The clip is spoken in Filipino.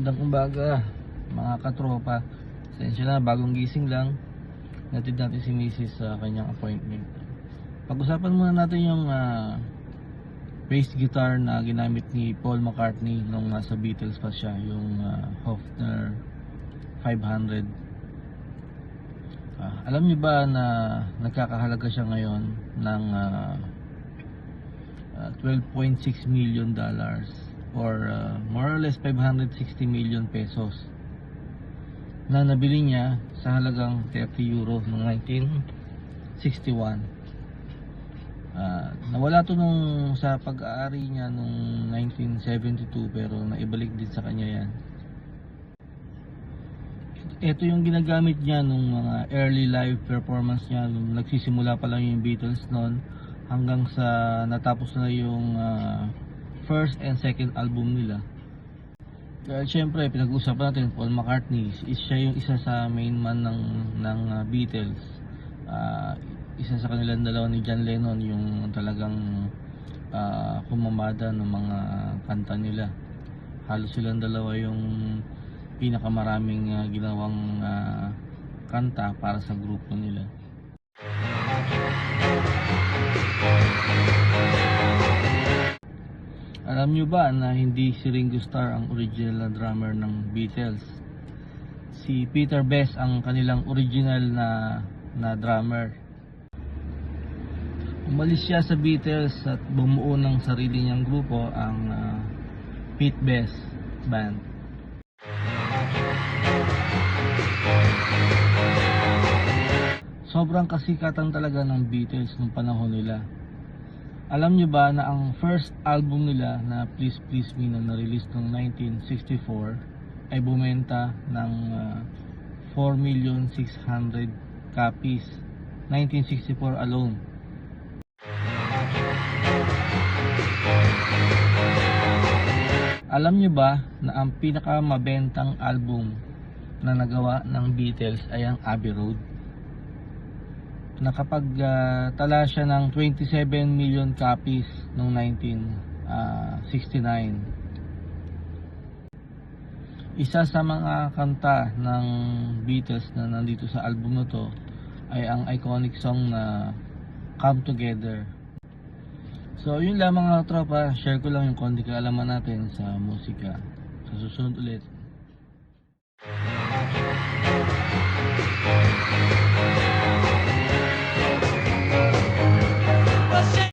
Magandang umaga mga katropa. Pasensya na, bagong gising lang. Natid natin si Mrs. sa kanyang appointment. Pag-usapan muna natin yung bass guitar na ginamit ni Paul McCartney nung nasa Beatles pa siya, yung Hofner 500. Alam niyo ba na nagkakahalaga siya ngayon ng $12.6 million or more or less 560 million pesos na nabili niya sa halagang 30 euro noong 1961. Nawala to nung sa pag-aari niya noong 1972 pero naibalik din sa kanya yan. Ito yung ginagamit niya nung mga early live performance niya nung nagsisimula pa lang yung Beatles noon hanggang sa natapos na yung first and second album nila. Dahil syempre pinag-uusapan natin Paul McCartney, siya yung isa sa main man ng Beatles. Isa sa kanilang dalawa ni John Lennon yung talagang kumamada ng mga kanta nila. Halos silang dalawa yung pinakamaraming ginawang kanta para sa grupo nila. Alam nyo ba na hindi si Ringo Starr ang original na drummer ng Beatles? Si Peter Best ang kanilang original na drummer. Umalis siya sa Beatles at bumuo ng sarili niyang grupo, ang Pete Best Band. Sobrang kasikatan talaga ng Beatles nung panahon nila. Alam nyo ba na ang first album nila na Please Please Me na na-release noong 1964 ay bumenta ng 4,600,000 copies, 1964 alone. Alam nyo ba na ang pinakamabentang album na nagawa ng Beatles ay ang Abbey Road? Nakapagtala siya ng 27 million copies noong 1969. Isa sa mga kanta ng Beatles na nandito sa album na to ay ang iconic song na Come Together. So yun lang mga tropa, share ko lang yung konti kaalaman natin sa musika. Sa susunod ulit.